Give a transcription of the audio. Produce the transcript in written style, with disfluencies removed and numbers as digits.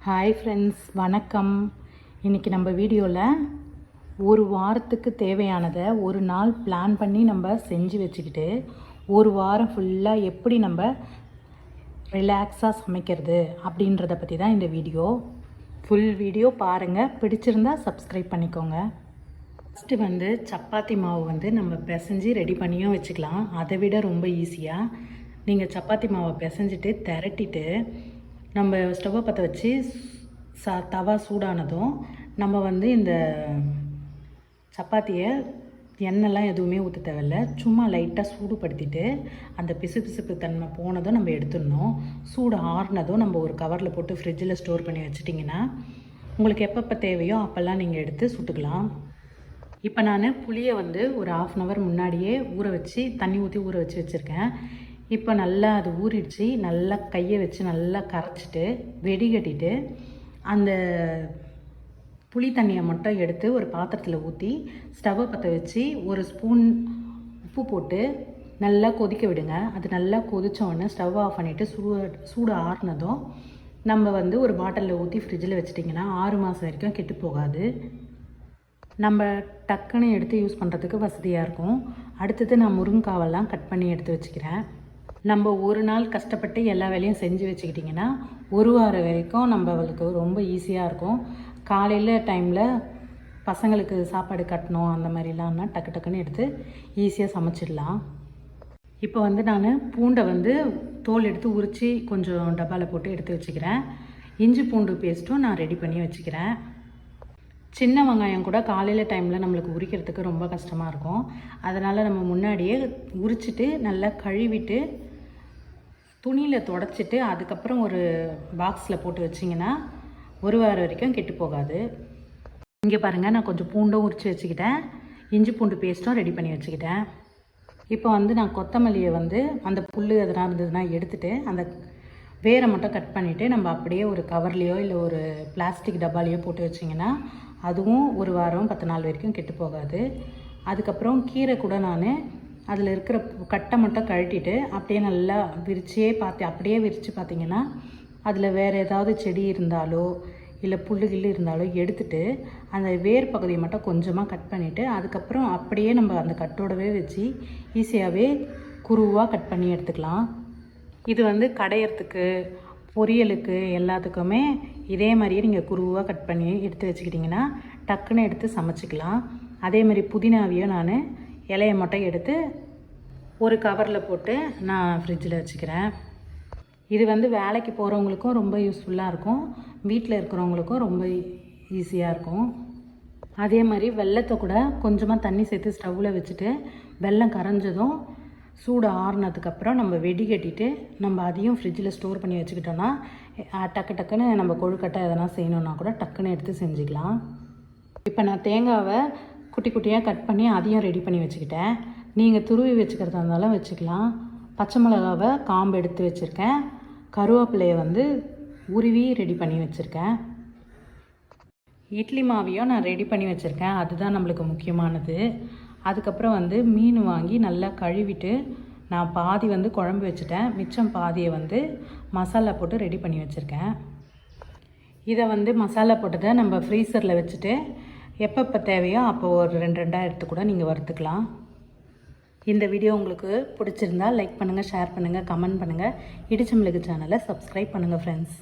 Hi friends, வணக்கம். இன்றைக்கி நம்ம வீடியோவில் ஒரு வாரத்துக்கு தேவையானதை ஒரு நாள் பிளான் பண்ணி நம்ம செஞ்சு வச்சுக்கிட்டு ஒரு வாரம் ஃபுல்லாக எப்படி நம்ம ரிலாக்ஸாக சமைக்கிறது அப்படின்றத பற்றி தான் இந்த வீடியோ. ஃபுல் வீடியோ பாருங்கள், பிடிச்சிருந்தா சப்ஸ்கிரைப் பண்ணிக்கோங்க. ஃபஸ்ட்டு சப்பாத்தி மாவு நம்ம பிசைஞ்சு ரெடி பண்ணியும் வச்சுக்கலாம். அதை விட ரொம்ப ஈஸியாக நீங்கள் சப்பாத்தி மாவை பிசைஞ்சிட்டு திரட்டிட்டு நம்ம ஸ்டவ்வை பற்ற வச்சு தவா சூடானதும் நம்ம இந்த சப்பாத்தியை எண்ணெய்லாம் எதுவுமே ஊற்ற தேவையில்ல, சும்மா லைட்டாக சூடுபடுத்திட்டு அந்த பிசுபிசுப்பு தன்மை போனதும் நம்ம எடுத்துடணும். சூடு ஆறுனதும் நம்ம ஒரு கவரில் போட்டு ஃப்ரிட்ஜில் ஸ்டோர் பண்ணி வச்சிட்டிங்கன்னா உங்களுக்கு எப்பப்போ தேவையோ அப்போல்லாம் நீங்கள் எடுத்து சுட்டுக்கலாம். இப்போ நான் புளியை ஒரு 1/2 hour முன்னாடியே ஊற வச்சு தண்ணி ஊற்றி ஊற வச்சு வச்சுருக்கேன். இப்போ நல்லா அது ஊறிடுச்சு. நல்லா கையை வச்சு நல்லா கரைச்சிட்டு வெடிகட்டிட்டு அந்த புளி தண்ணியை மட்டும் எடுத்து ஒரு பாத்திரத்தில் ஊற்றி ஸ்டவ்வை பற்ற வச்சு ஒரு ஸ்பூன் உப்பு போட்டு நல்லா கொதிக்க விடுங்க. அது நல்லா கொதித்தோடனே ஸ்டவ் ஆஃப் பண்ணிவிட்டு சூடு ஆறுனதும் நம்ம ஒரு பாட்டிலில் ஊற்றி ஃப்ரிட்ஜில் வச்சிட்டிங்கன்னா 6 மாதம் வரைக்கும் கெட்டு போகாது. நம்ம டக்குன்னு எடுத்து யூஸ் பண்ணுறதுக்கு வசதியாக இருக்கும். அடுத்தது நான் முருங்கைக்காவெல்லாம் கட் பண்ணி எடுத்து வச்சுக்கிறேன். நம்ம ஒரு நாள் கஷ்டப்பட்டு எல்லா வேலையும் செஞ்சு வச்சுக்கிட்டிங்கன்னா ஒரு வாரம் வரைக்கும் நம்மளுக்கு ரொம்ப ஈஸியாக இருக்கும். காலையில் டைமில் பசங்களுக்கு சாப்பாடு கட்டணும் அந்த மாதிரிலாம்னா டக்கு டக்குன்னு எடுத்து ஈஸியாக சமைச்சிடலாம். இப்போ நான் பூண்டை தோல் எடுத்து உரித்து கொஞ்சம் டப்பாவில் போட்டு எடுத்து வச்சுக்கிறேன். இஞ்சி பூண்டு பேஸ்ட்டும் நான் ரெடி பண்ணி வச்சுக்கிறேன். சின்ன வெங்காயம் கூட காலையில் டைமில் நம்மளுக்கு உரிக்கிறதுக்கு ரொம்ப கஷ்டமாக இருக்கும். அதனால் நம்ம முன்னாடியே உரிச்சிட்டு நல்லா கழுவிட்டு துணியில் தொடச்சிட்டு அதுக்கப்புறம் ஒரு பாக்ஸில் போட்டு வச்சிங்கன்னா ஒரு வாரம் வரைக்கும் கெட்டு போகாது. இங்கே பாருங்கள், நான் கொஞ்சம் பூண்டும் உரித்து வச்சுக்கிட்டேன், இஞ்சி பூண்டு பேஸ்ட்டும் ரெடி பண்ணி வச்சுக்கிட்டேன். இப்போ நான் கொத்தமல்லியை அந்த புல் எதனா இருந்ததுன்னா எடுத்துகிட்டு அந்த வேரை மட்டும் கட் பண்ணிவிட்டு நம்ம அப்படியே ஒரு கவர்லேயோ இல்லை ஒரு பிளாஸ்டிக் டப்பாலேயோ போட்டு வச்சிங்கன்னா அதுவும் ஒரு வாரம் 10 நாள் வரைக்கும் கெட்டு போகாது. அதுக்கப்புறம் கீரை கூட நான் அதில் இருக்கிற கட்டை மட்டும் கழட்டிட்டு அப்படியே நல்லா அப்படியே விரித்து பார்த்திங்கன்னா அதில் வேறு ஏதாவது செடி இருந்தாலோ இல்லை புல்லுகில் இருந்தாலோ எடுத்துட்டு அந்த வேர் பகுதியை மட்டும் கொஞ்சமாக கட் பண்ணிவிட்டு அதுக்கப்புறம் அப்படியே நம்ம அந்த கட்டோடவே வச்சு ஈஸியாகவே குருவாக கட் பண்ணி எடுத்துக்கலாம். இது கடையிறதுக்கு பொரியலுக்கு எல்லாத்துக்குமே இதே மாதிரியே நீங்கள் குருவாக கட் பண்ணி எடுத்து வச்சுக்கிட்டிங்கன்னா டக்குன்னு எடுத்து சமைச்சிக்கலாம். அதே மாதிரி புதினாவையும் நான் இலையை மட்டும் எடுத்து ஒரு கவரில் போட்டு நான் ஃப்ரிட்ஜில் வச்சுக்கிறேன். இது வேலைக்கு போகிறவங்களுக்கும் ரொம்ப யூஸ்ஃபுல்லாக இருக்கும், வீட்டில் இருக்கிறவங்களுக்கும் ரொம்ப ஈஸியாக இருக்கும். அதே மாதிரி வெல்லத்தை கூட கொஞ்சமாக தண்ணி சேர்த்து ஸ்டவ்வில் வச்சுட்டு வெல்லம் கரைஞ்சதும் சூடு ஆறுனதுக்கப்புறம் நம்ம வெடிகட்டிட்டு நம்ம அதையும் ஃப்ரிட்ஜில் ஸ்டோர் பண்ணி வச்சுக்கிட்டோன்னா டக்கு டக்குன்னு நம்ம கொழுக்கட்டை எதனா செய்யணுன்னா கூட டக்குன்னு எடுத்து செஞ்சுக்கலாம். இப்போ நான் தேங்காவை குட்டி குட்டியாக கட் பண்ணி அதையும் ரெடி பண்ணி வச்சுக்கிட்டேன். நீங்கள் துருவி வச்சுக்கிறதா இருந்தாலும் வச்சுக்கலாம். பச்சை மிளகாவை காம்பு எடுத்து வச்சுருக்கேன். கருவேப்பிலையை உருவி ரெடி பண்ணி வச்சுருக்கேன். இட்லி மாவையும் நான் ரெடி பண்ணி வச்சுருக்கேன், அதுதான் நம்மளுக்கு முக்கியமானது. அதுக்கப்புறம் மீன் வாங்கி நல்லா கழுவிட்டு நான் பாதி குழம்பு வச்சுட்டேன், மிச்சம் பாதியை மசாலா போட்டு ரெடி பண்ணி வச்சுருக்கேன். இதை மசாலா போட்டதை நம்ம ஃப்ரீசரில் வச்சுட்டு எப்பப்போ தேவையோ அப்போ ஒரு 2 எடுத்து கூட நீங்கள் வறுத்துக்கலாம். இந்த வீடியோ உங்களுக்கு பிடிச்சிருந்தால் லைக் பண்ணுங்கள், ஷேர் பண்ணுங்கள், கமெண்ட் பண்ணுங்கள். இடிச்சமிளகு சேனலை சப்ஸ்கிரைப் பண்ணுங்கள் ஃப்ரெண்ட்ஸ்.